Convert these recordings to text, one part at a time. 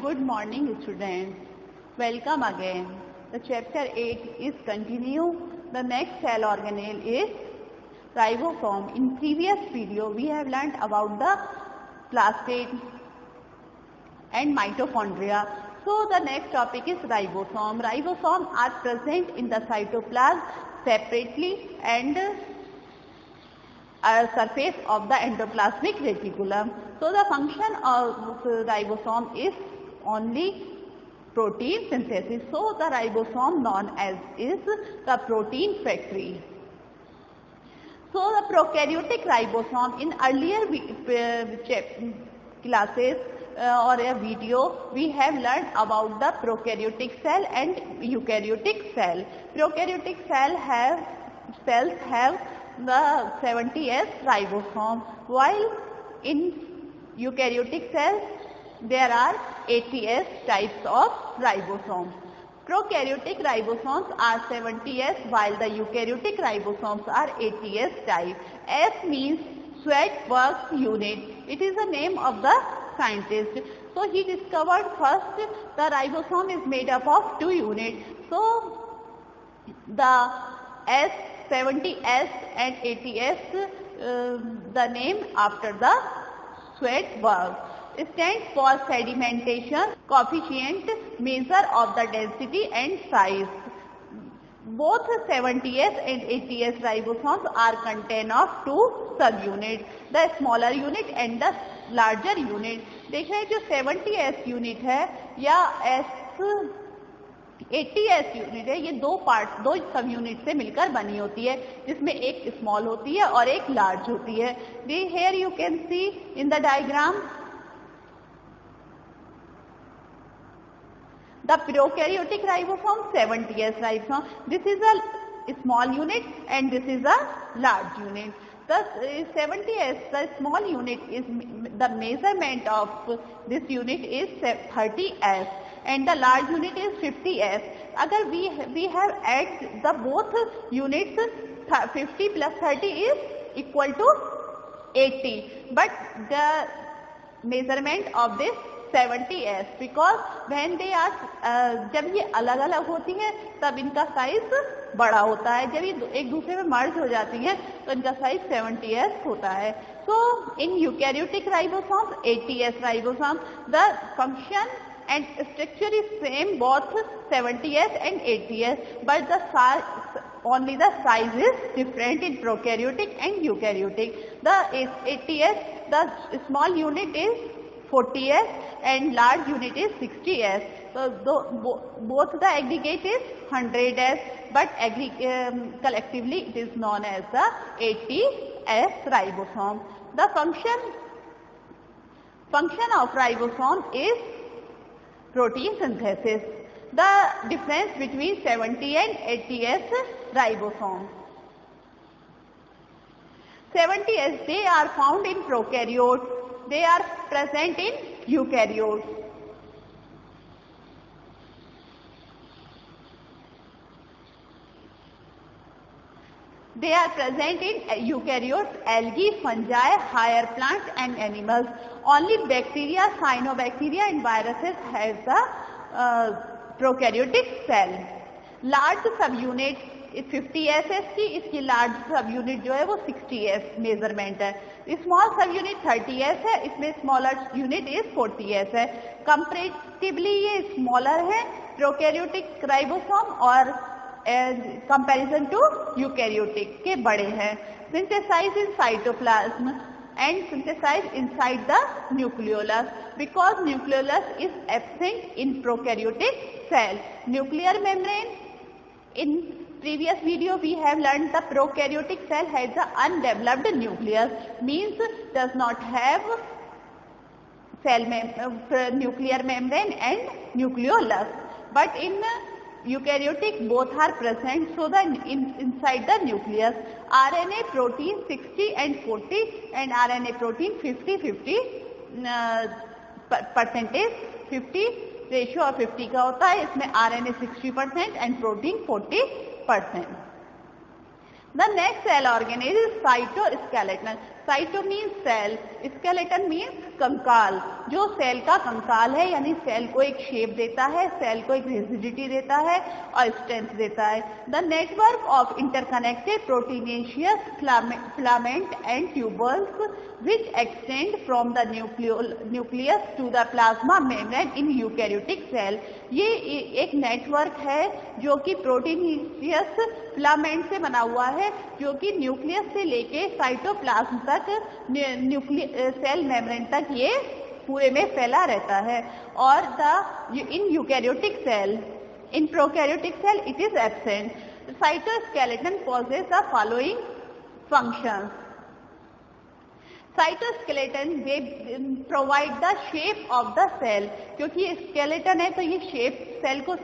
Good morning, students. Welcome again. The chapter 8 is continue. The next cell organelle is ribosome. In previous video, we have learnt about the plastid and mitochondria. So the next topic is ribosome. Ribosomes are present in the cytoplasm separately and surface of the endoplasmic reticulum. So the function of ribosome is only protein synthesis. So the ribosome known as is the protein factory. So the prokaryotic ribosome, in earlier classes or a video, we have learned about the prokaryotic cell and eukaryotic cell. Prokaryotic cells have the 70S ribosome, while in eukaryotic cells there are 80S types of ribosomes. Prokaryotic ribosomes are 70S while the eukaryotic ribosomes are 80S type. S means sweat works unit. It is the name of the scientist. So he discovered first the ribosome is made up of two units. So the 70S and 80S, the name after the sweat work, stands for sedimentation coefficient, measure of the density and size. Both 70S and 80S ribosomes are contained of two subunits, the smaller unit and the larger unit. देखिए जो 70S unit है या 80S unit है, ये दो सब unit से मिलकर बनी होती है, जिसमें एक स्मॉल होती है और एक लार्ज होती है. Here you can see in the diagram the prokaryotic ribosome, 70S ribosome. This is a small unit and this is a large unit. The 70S, the small unit, is the measurement of this unit is 30S and the large unit is 50S. Agar we have add the both units, 50 plus 30 is equal to 80, but the measurement of this 70S, because when they are जब ये अलग अलग होती हैं तब इनका size बड़ा होता है, जब ये एक दूसरे में मर्ज हो जाती हैं तो इनका साइज 70S होता है. So in eukaryotic ribosomes, 80S ribosome, the function and structure is same both 70S and 80S, but the size, only the size is different in prokaryotic and eukaryotic. The 80S, the small unit is 40S and large unit is 60S. So both the aggregate is 100S, but collectively it is known as the 80S ribosome. The function of ribosome is protein synthesis. The difference between 70 and 80S ribosomes. 70S, they are found in prokaryotes. They are present in eukaryotes. They are present in eukaryotes, algae, fungi, higher plants and animals. Only bacteria, cyanobacteria and viruses has the prokaryotic cell. Large subunit 50S की, इसकी large सब unit जो है वो 60S measurement है. Small सब unit 30S है, इसमें स्मॉलर यूनिट इज 40S है. कंपैरेटिवली ये स्मॉलर है प्रोकैरियोटिक राइबोसोम और कंपैरिजन टू यूकैरियोटिक के बड़े हैं. Synthesize in cytoplasm and synthesized inside the nucleolus, because nucleolus is absent in prokaryotic cell. Nuclear membrane, in previous video we have learned the prokaryotic cell has the undeveloped nucleus, means does not have nuclear membrane and nucleolus, but in eukaryotic both are present. So the inside the nucleus, RNA protein 60 and 40 and RNA protein 50 percentage, 50 ratio और 50 का होता है. इसमें RNA 60% and protein 40%. The next cell organelle is cytoskeleton. Cyto means cell, skeleton means कंकाल, जो cell का कंकाल है, यानी सेल को एक शेप देता है, सेल को एक रिजिडिटी देता है और स्ट्रेंथ देता है। The network of interconnected proteinaceous filament and tubules which extend from the nucleus to the plasma membrane in eukaryotic cell। ये एक नेटवर्क है जो कि प्रोटीनेशियस फिलामेंट से बना हुआ है, जो कि न्यूक्लियस से लेके साइटोप्लाज्म तक सेल मेम्ब्रेन तक ये पूरे में फैला रहता है। और in eukaryotic cell, in prokaryotic cell it is absent. Cytoskeleton possesses the following functions. Cytoskeleton they provide the shape of the cell, क्योंकि ये स्केलेटन है तो ये शेप सेल को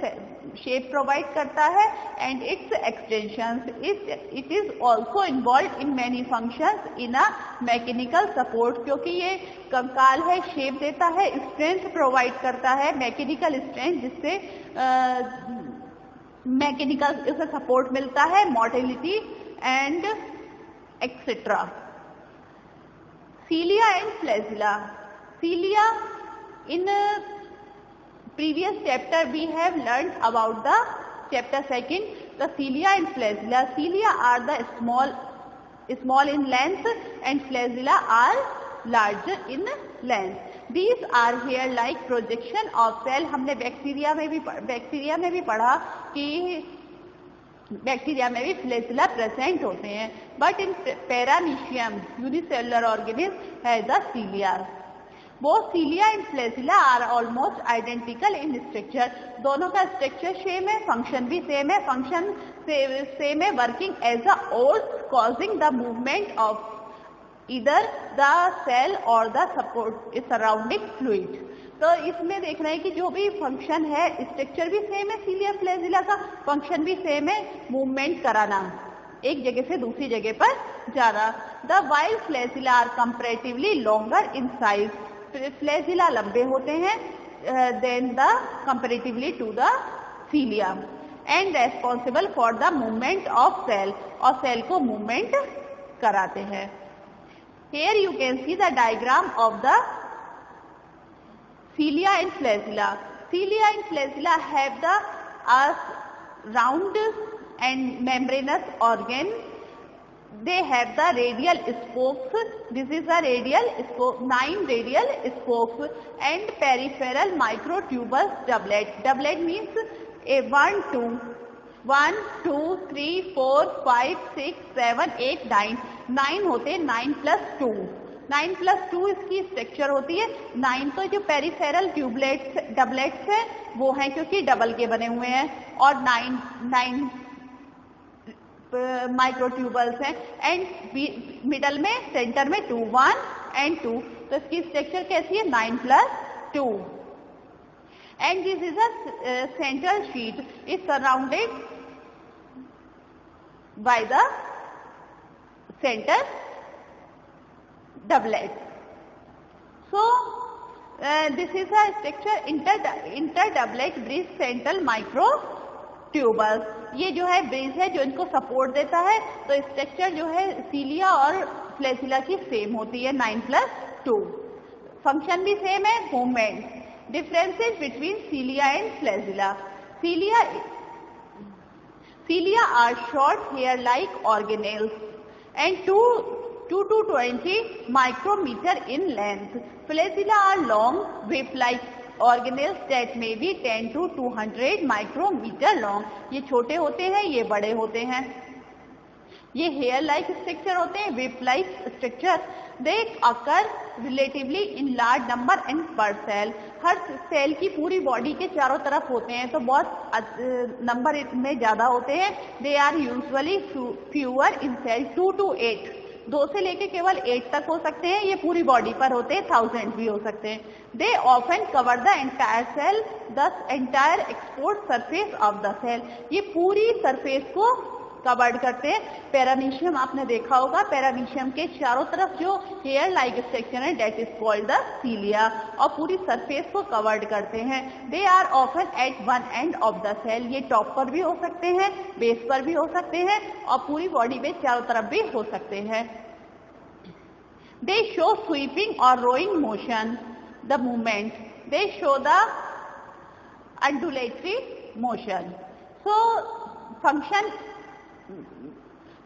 शेप प्रोवाइड करता है and its extensions. It is also involve in many functions in a mechanical support, क्योंकि ये कंकाल है, शेप देता है, स्ट्रेंथ प्रोवाइड करता है, मैकेनिकल स्ट्रेंथ, जिससे मैकेनिकल इसे सपोर्ट मिलता है, motility and etcetera. Cilia and flagella. Cilia, in previous chapter we have learned about the chapter 2, the cilia and flagella. Cilia are the small in length and flagella are larger in length. These are hair-like projection of cell। हमने bacteria में भी पढ़ा कि bacteria में भी flagella present होते हैं, but in paramecium unicellular organism है the cilia. Both cilia and flagella are almost identical in structure. दोनों का स्ट्रक्चर सेम है, फंक्शन भी सेम है। फंक्शन सेम है, working as a oars causing the movement of either the cell और the support surrounding fluid. तो इसमें देखना है कि जो भी फंक्शन है, स्ट्रक्चर भी सेम है, सीलिया फ्लैजिला का फंक्शन भी सेम है, मूवमेंट कराना, एक जगह से दूसरी जगह पर जाना। The wild flagella are comparatively longer in size. Flagella लंबे होते हैं then the comparatively to the cilia and responsible for the movement of cell, और सेल को मूवमेंट कराते हैं। Here you can see the diagram of the cilia and flagella. Cilia and flagella have the round and membranous organ. They have the radial spokes. This is a radial spoke, 9 radial spokes and peripheral microtubules doublet. Doublet means a 1, 2, 3, 4, 5, 6, 7, 8, 9। 9 होते हैं, 9 + 2। 9 + 2 इसकी structure होती है। 9 तो जो peripheral doublets हैं वो हैं, क्योंकि डबल के बने हुए हैं, और 9 माइक्रोट्यूबल्स हैं एंड मिडल में, सेंटर में 2, 1 and 2। तो इसकी स्ट्रक्चर कैसी है? 9 + 2। And this is a central sheet is surrounded by the center doublet। So this is a structure inter doublet bridge central microtubules। ये जो है ब्रिज है जो इनको सपोर्ट देता है। तो स्ट्रक्चर जो है सीलिया और फ्लैजिला की सेम होती है, 9 + 2। फंक्शन भी सेम है, movement. Differences between सीलिया and flagella. Cilia are short hair-like organelles and 2 to 20 micrometer in length. Flagella are long whip-like organelles that may be 10 to 200 micrometer long। ये छोटे होते हैं, ये बड़े होते हैं। ये हेयर लाइक स्ट्रक्चर होते हैं, whip like structure। They occur relatively in large number and per cell। हर सेल की पूरी बॉडी के चारों तरफ होते हैं, तो बहुत नंबर में ज्यादा होते हैं। They are usually fewer in cell 2 to 8। 2 से लेके केवल 8 तक हो सकते हैं। ये पूरी बॉडी पर होते हैं, 1000 भी हो सकते हैं। They often cover the entire cell, thus entire exposed surface of the cell। ये पूरी सरफेस को कवर्ड करते हैं। पैरामीशियम आपने देखा होगा, पैरामीशियम के चारों तरफ जो हेयर लाइक स्ट्रक्चर है that is called the cilia, और पूरी सरफेस को कवर्ड करते हैं। They are often at one end of the cell. ये टॉप पर भी हो सकते हैं, बेस पर भी हो सकते हैं, और पूरी बॉडी में चारों तरफ भी हो सकते हैं। They show sweeping or rowing motion, the movement. They show the undulatory motion. So function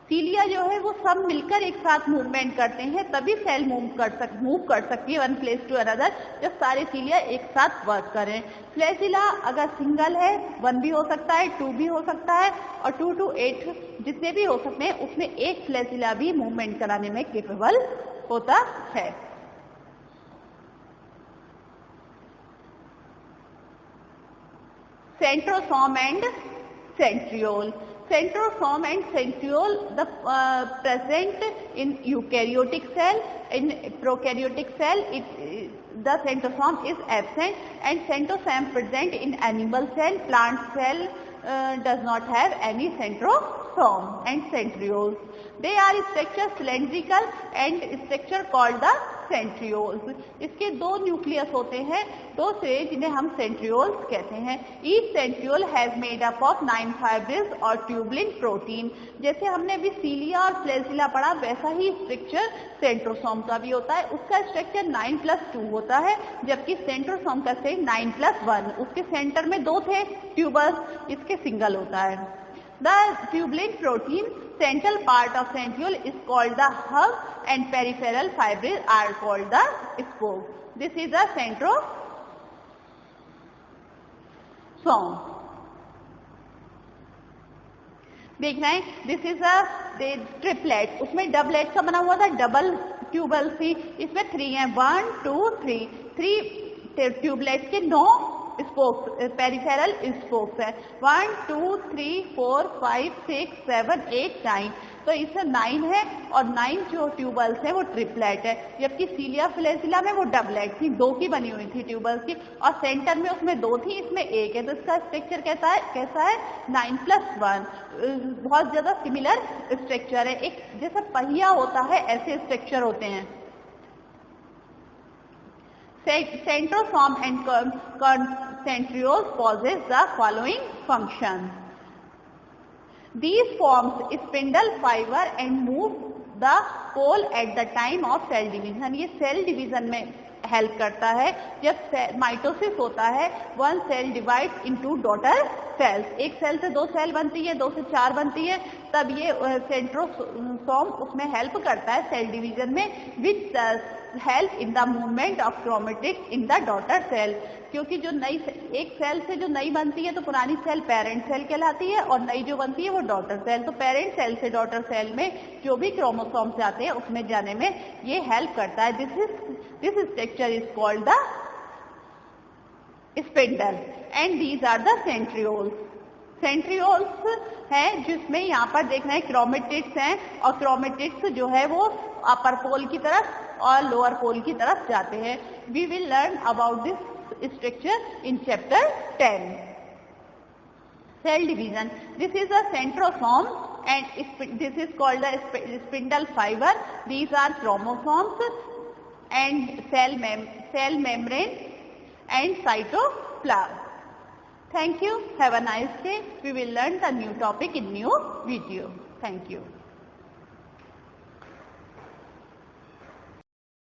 सीलिया जो है वो सब मिलकर एक साथ मूवमेंट करते हैं, तभी सेल मूव कर सकती है वन प्लेस टू अनदर, जब सारे सीलिया एक साथ वर्क करें. फ्लैजिला अगर सिंगल है 1 भी हो सकता है, 2 भी हो सकता है, और 2 to 8 जितने भी हो सकते हैं उसमें एक फ्लैजिला भी मूवमेंट कराने में केपेबल होता है. Centrosome and centriole. Centrosome and centriole present in eukaryotic cell. In prokaryotic cell, the centrosome is absent, and centrosome present in animal cell. Plant cell does not have any centrosome and centrioles. They are structure cylindrical and structure called the centrioles. इसके 2 nucleus होते हैं, 2 से, जिन्हें हम centrioles कहते हैं. Each centriole has made up of 9 fibrils or tubulin protein. जैसे हमने अभी सीलिया और फ्लैजिला पढ़ा, वैसा ही स्ट्रक्चर सेंट्रोसोम का भी होता है. उसका स्ट्रक्चर 9+2 होता है, जबकि सेंट्रोसोम का स्ट्रक्चर 9+1. उसके सेंटर में 2 थे ट्यूबल्स, इसके सिंगल होता है. The tubulin protein central part of centriole is called the hub and peripheral fibrils are called the spoke. This is the centrosome. देख रहे हैं, दिस इज अ ट्रिपलेट. उसमें डबलेट का बना हुआ था, डबल ट्यूबल थी, इसमें 3 है. 1 2 3 ट्यूबलेट के 9 स्पोक्स, पेरिफेरल स्पोक्स है. 1 2 3 4 5 6 7 8 9. तो इसमें 9 है, और 9 जो ट्यूबल्स है वो ट्रिपलेट है, जबकि सीलिया फ्लैजिला में वो डबलेट थी, 2 की बनी हुई थी ट्यूबल्स की, और सेंटर में उसमें 2 थी, इसमें 1 है. तो इसका स्ट्रक्चर कैसा है 9+1. बहुत ज्यादा सिमिलर स्ट्रक्चर है, एक जैसा पहिया होता है ऐसे स्ट्रक्चर होते हैं. Centrosome and centrioles possess the following functions. These forms spindle fiber and move the pole at the time of cell division. ये सेल डिवीजन में हेल्प करता है. जब माइटोसिस होता है, 1 cell divide into daughter cells. एक सेल से 2 cell बनती है, 2 से 4 बनती है, तब ये सेंट्रोसोम उसमें हेल्प करता है सेल डिवीजन में, which help in the movement of chromatids in the daughter cell. क्योंकि जो नई एक सेल से जो नई बनती है तो पुरानी सेल पेरेंट सेल कहलाती है, और नई जो बनती है वो डॉटर सेल. तो पेरेंट सेल से डॉटर सेल में जो भी क्रोमोसोम से आते हैं उसमें जाने में ये हेल्प करता है. This structure is called the spindle and these are the centrioles. Centrioles है जिसमें यहाँ पर देखना है क्रोमेटिड्स हैं, और क्रोमेटिड्स जो है वो अपर पोल की तरफ और लोअर पोल की तरफ जाते हैं. We will learn about this structure in chapter 10. Cell division. This is a centrosome and this is called the spindle fiber. These are chromosomes and cell membrane and cytoplasm. Thank you. Have a nice day. We will learn the new topic in new video. Thank you.